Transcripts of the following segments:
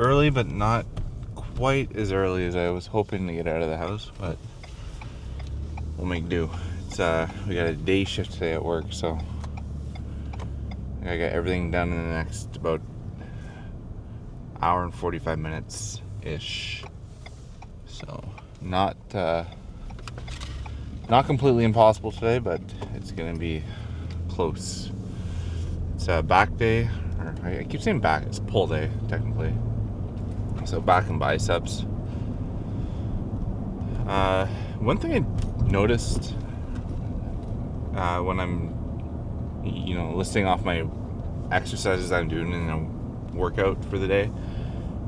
early, but not quite as early as I was hoping to get out of the house, but we'll make do. It's we got a day shift today at work, so I got everything done in the next about hour and 45 minutes ish. So not completely impossible today, but it's gonna be close. It's a back day, or I keep saying back, it's pull day technically. So back and biceps. One thing I noticed when I'm, listing off my exercises I'm doing in a workout for the day,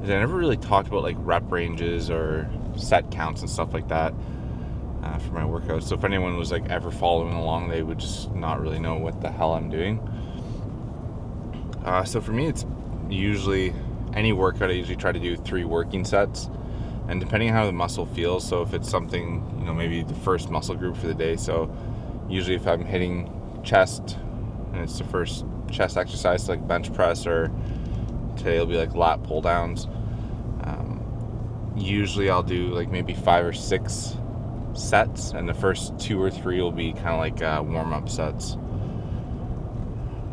is I never really talked about like rep ranges or set counts and stuff like that for my workouts. So if anyone was like ever following along, they would just not really know what the hell I'm doing. So for me, it's usually any workout, I usually try to do 3 working sets, and depending on how the muscle feels. So if it's something, maybe the first muscle group for the day. So usually if I'm hitting chest and it's the first chest exercise, like bench press, or today it'll be like lat pull downs. Usually I'll do like maybe 5 or 6 sets, and the first 2 or 3 will be kind of like warm-up sets.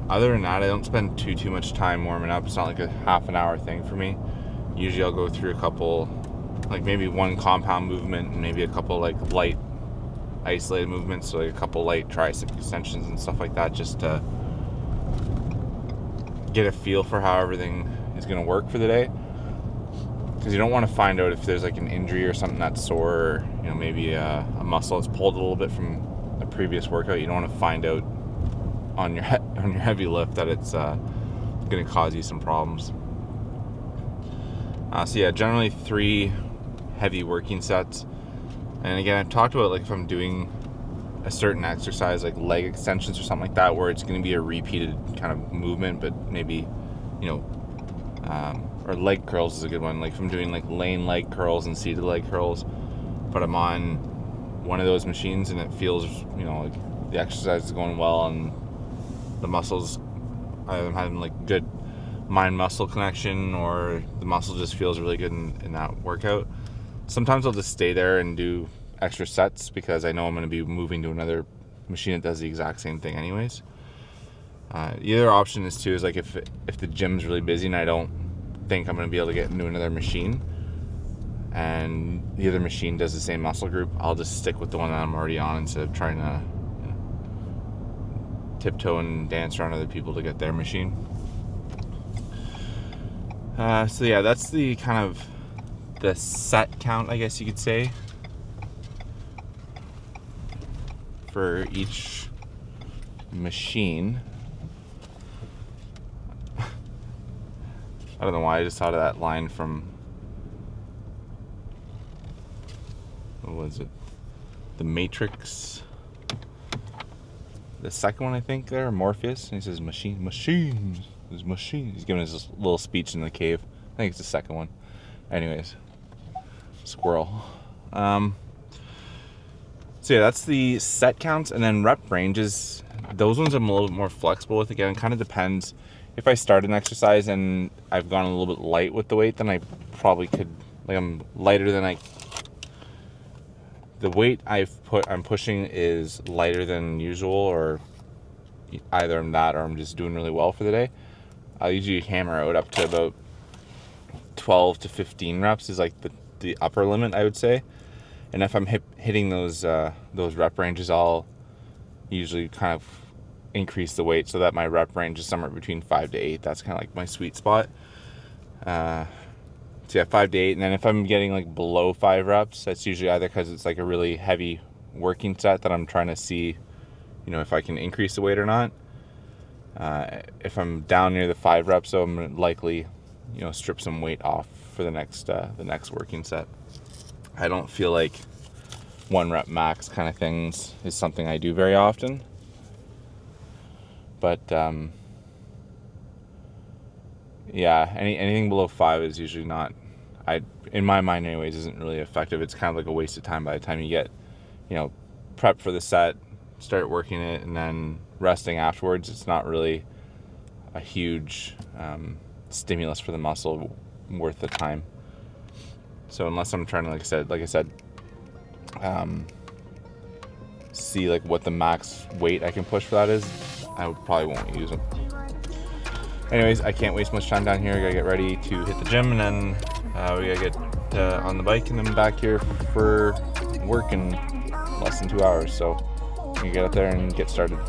Other than that, I don't spend too much time warming up. It's not like a half an hour thing for me. Usually I'll go through a couple, like maybe one compound movement and maybe a couple like light isolated movements, so like a couple light tricep extensions and stuff like that, just to get a feel for how everything is going to work for the day. Because you don't want to find out if there's like an injury or something that's sore, or maybe a muscle that's pulled a little bit from a previous workout. You don't want to find out on your heavy lift that it's going to cause you some problems. So yeah, generally 3 heavy working sets. And again, I've talked about like if I'm doing a certain exercise like leg extensions or something like that, where it's going to be a repeated kind of movement, but maybe or leg curls is a good one. Like if I'm doing like laying leg curls and seated leg curls, but I'm on one of those machines and it feels like the exercise is going well and the muscles, I'm having like good mind muscle connection, or the muscle just feels really good in that workout. Sometimes I'll just stay there and do extra sets because I know I'm going to be moving to another machine that does the exact same thing anyways. The other option is like if the gym's really busy and I don't think I'm going to be able to get into another machine, and the other machine does the same muscle group, I'll just stick with the one that I'm already on instead of trying to tiptoe and dance around other people to get their machine. So yeah, that's the kind of the set count, I guess you could say, for each machine. I don't know why I just thought of that line from, what was it? The Matrix. The second one, I think, there, Morpheus. And he says, machines. There's machines. He's giving his little speech in the cave. I think it's the second one. Anyways. Squirrel. So yeah, that's the set counts. And then rep ranges. Those ones I'm a little bit more flexible with. Again, it kind of depends. If I start an exercise and I've gone a little bit light with the weight, then I probably could, like I'm lighter than the weight I'm pushing is lighter than usual, or either I'm that or I'm just doing really well for the day. I'll usually hammer out up to about 12 to 15 reps is like the upper limit, I would say. And if I'm hitting those rep ranges, I'll usually kind of increase the weight so that my rep range is somewhere between 5 to 8. That's kind of like my sweet spot. So yeah, 5 to 8. And then if I'm getting like below 5 reps, that's usually either because it's like a really heavy working set that I'm trying to see, if I can increase the weight or not. If I'm down near the 5 reps, so I'm going to likely, strip some weight off for the next working set. I don't feel like 1 rep max kind of things is something I do very often. But yeah, anything below 5 is usually not, in my mind anyways, isn't really effective. It's kind of like a waste of time by the time you get, prep for the set, start working it, and then resting afterwards. It's not really a huge stimulus for the muscle worth the time. So unless I'm trying to, like I said, see like what the max weight I can push for that is, I probably won't use them. Anyways, I can't waste much time down here. I gotta get ready to hit the gym, and then we gotta get on the bike, and then back here for work in less than 2 hours. So we get up there and get started.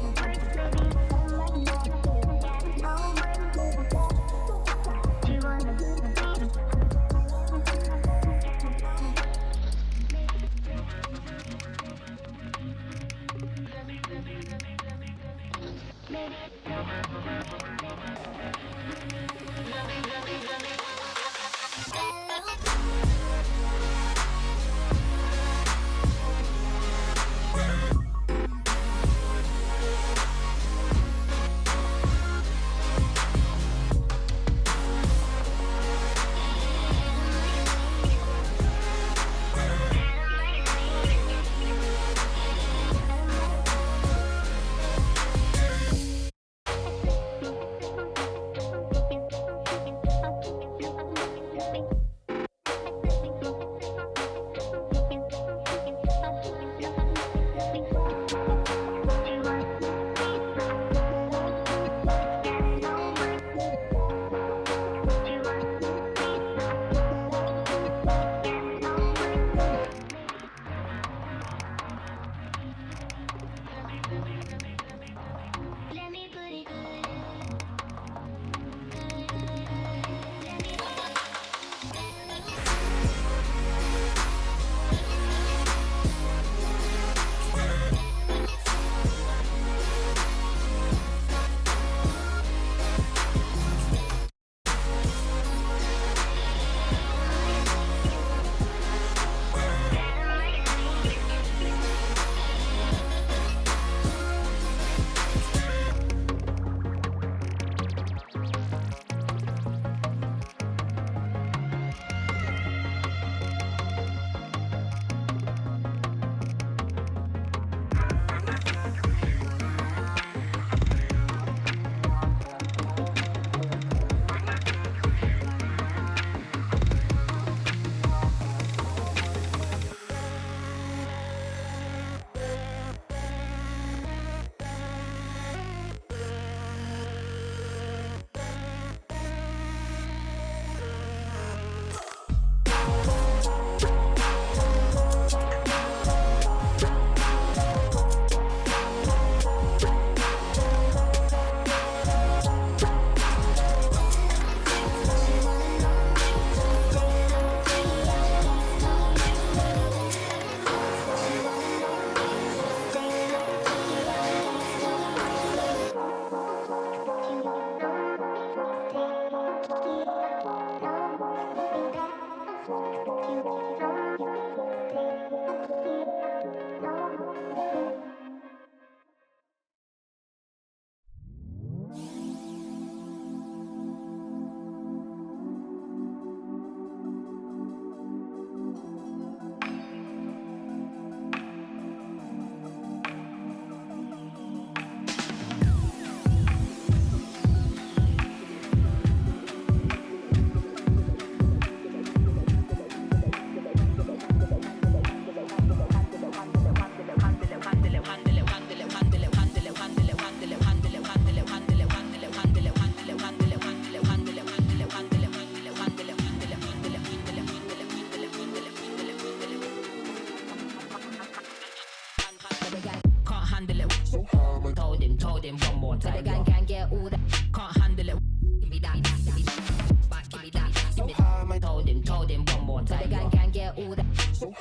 Told him one more time. The gang can't get all that. Can't handle it. Give me that. Give me that. Back, give me that. Give me that. Told him one more time. The gang can't get all that. Can't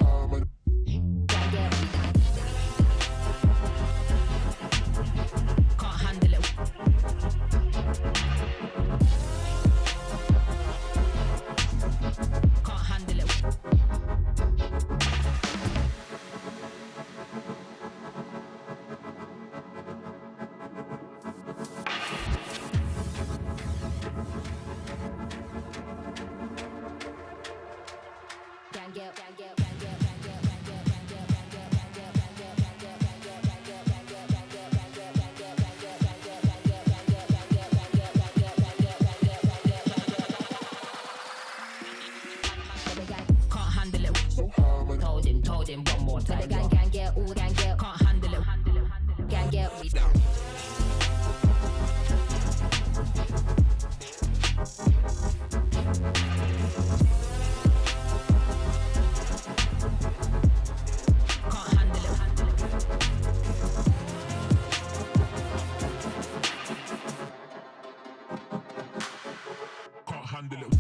get me that. Can't handle it. Can't handle it. him one more time. The gang can get all, gang get, can't handle it. Gang get we down. Can't handle it. Can't handle it.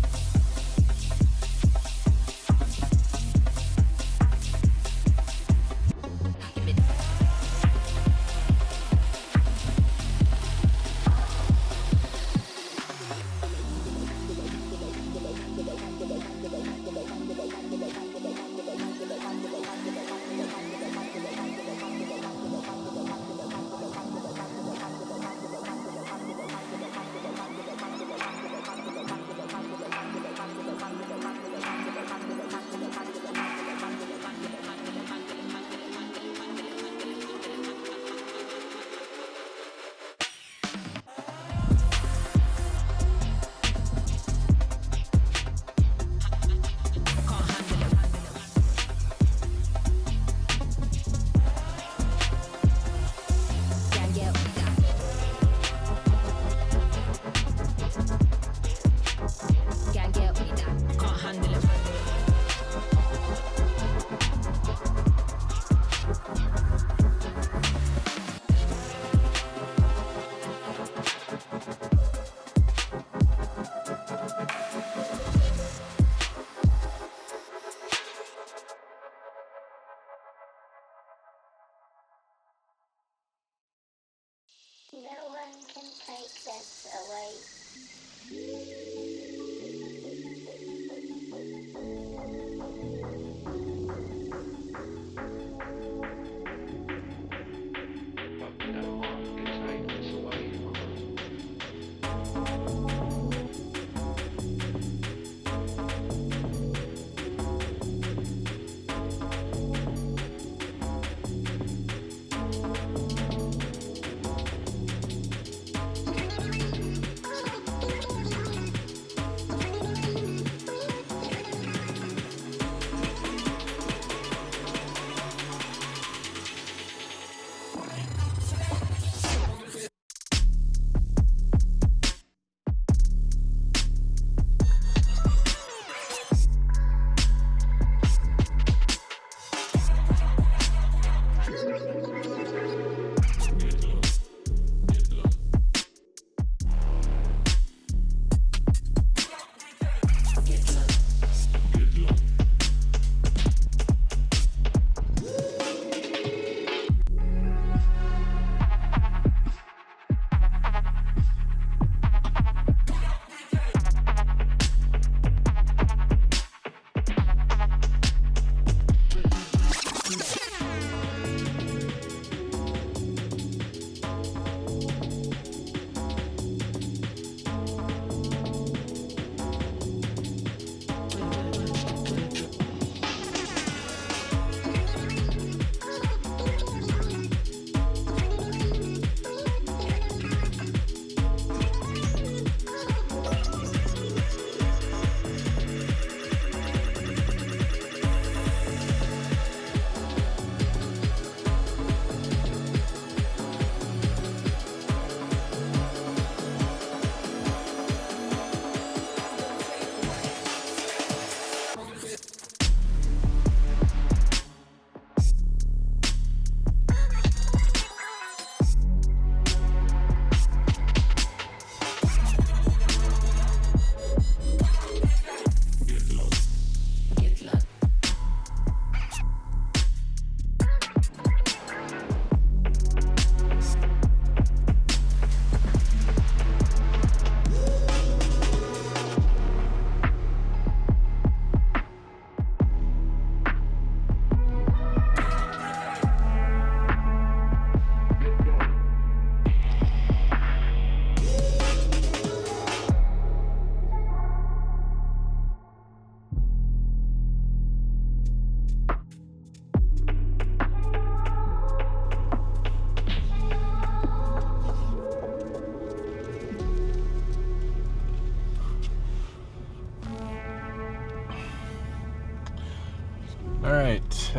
All right,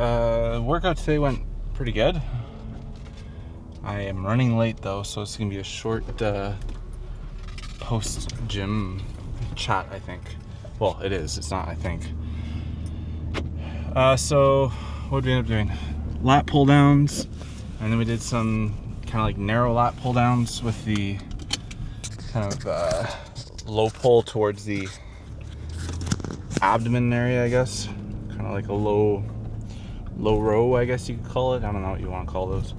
workout today went pretty good. I am running late though, so it's gonna be a short post-gym chat, I think. Well, it is, it's not, I think. So what did we end up doing? Lat pull downs, and then we did some kind of like narrow lat pull downs with the kind of low pull towards the abdomen area, I guess. Kind of like a low row, I guess you could call it. I don't know what you want to call those.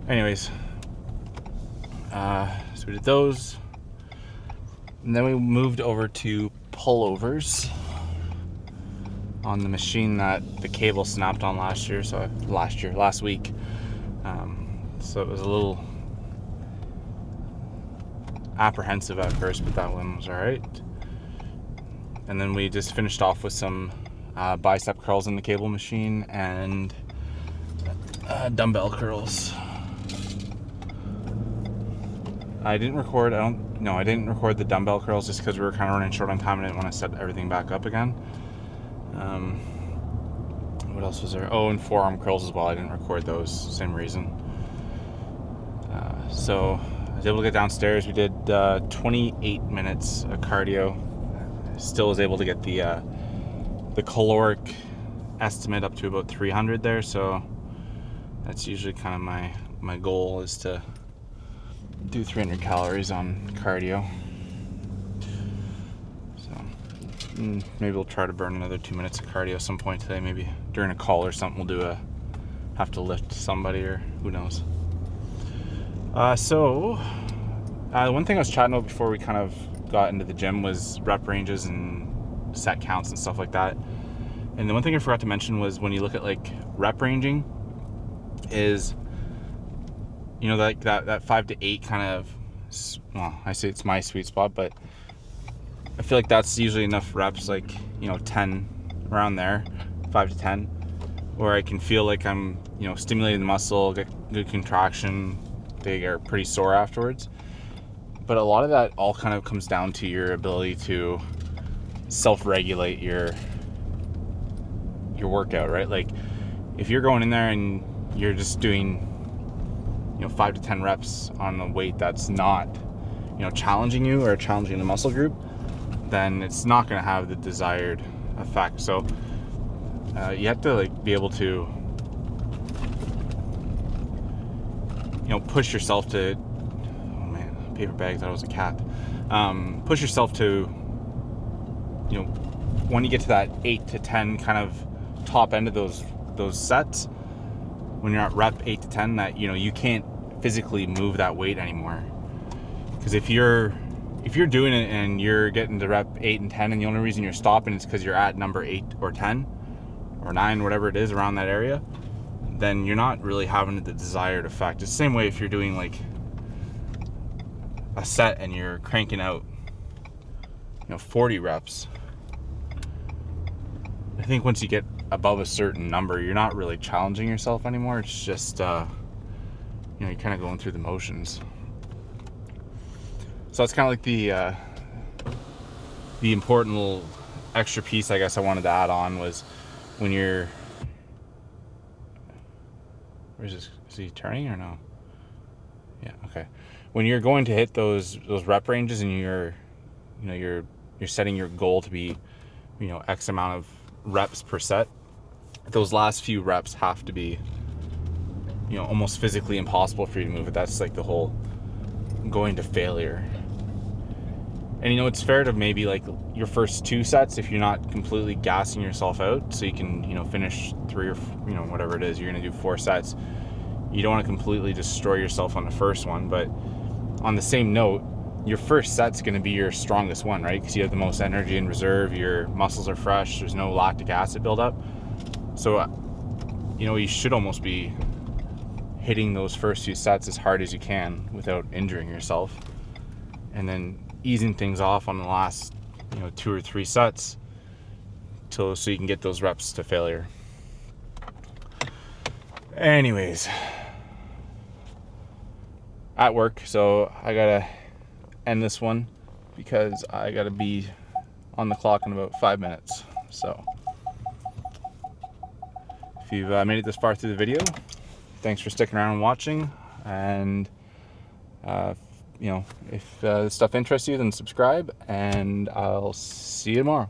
Anyways, so we did those, and then we moved over to pullovers on the machine that the cable snapped on last week. So it was a little apprehensive at first, but that one was all right. And then we just finished off with some bicep curls in the cable machine and dumbbell curls. I didn't record the dumbbell curls just because we were kind of running short on time and I didn't want to set everything back up again. What else was there? Oh, and forearm curls as well. I didn't record those, same reason. So I was able to get downstairs. We did 28 minutes of cardio. Still was able to get the caloric estimate up to about 300 there. So that's usually kind of my goal, is to do 300 calories on cardio. So maybe we'll try to burn another 2 minutes of cardio at some point today. Maybe during a call or something we'll have to lift somebody, or who knows. So the one thing I was chatting about before we kind of got into the gym was rep ranges and set counts and stuff like that. And the one thing I forgot to mention was, when you look at like rep ranging, is, you know, like that 5 to 8 kind of, well, I say it's my sweet spot, but I feel like that's usually enough reps, like, you know, 10 around there, 5 to 10, where I can feel like I'm, you know, stimulating the muscle, get good contraction. They are pretty sore afterwards. But a lot of that all kind of comes down to your ability to self-regulate your workout, right? Like, if you're going in there and you're just doing, you know, 5 to 10 reps on a weight that's not, you know, challenging you or challenging the muscle group, then it's not going to have the desired effect. So you have to like be able to, you know, push yourself to, oh man, paper bag, thought it was a cat. Push yourself to, you know, when you get to that 8 to 10 kind of top end of those sets, when you're at rep 8 to 10, that, you know, you can't physically move that weight anymore. Because if you're doing it and you're getting to rep 8 and 10, and the only reason you're stopping is because you're at number 8 or 10 or 9, whatever it is around that area, then you're not really having the desired effect. It's the same way if you're doing like a set and you're cranking out, you know, 40 reps. I think once you get above a certain number, you're not really challenging yourself anymore. It's just, you know, you're kind of going through the motions. So that's kind of like the important little extra piece, I guess, I wanted to add on, was when you're, where's this? Is he turning or no? Yeah, okay. When you're going to hit those rep ranges and you're setting your goal to be, you know, X amount of reps per set, those last few reps have to be, you know, almost physically impossible for you to move it. That's like the whole going to failure. And, you know, it's fair to maybe like your first 2 sets, if you're not completely gassing yourself out, so you can, you know, finish 3 or, you know, whatever it is, you're going to do 4 sets. You don't want to completely destroy yourself on the first one, but on the same note, your first set's going to be your strongest one, right? Because you have the most energy in reserve, your muscles are fresh, there's no lactic acid buildup. So, you know, you should almost be hitting those first few sets as hard as you can without injuring yourself, and then easing things off on the last, you know, 2 or 3 sets so you can get those reps to failure. Anyways, at work, so I gotta end this one because I gotta be on the clock in about 5 minutes. So if you've made it this far through the video, thanks for sticking around and watching. And if this stuff interests you, then subscribe, and I'll see you tomorrow.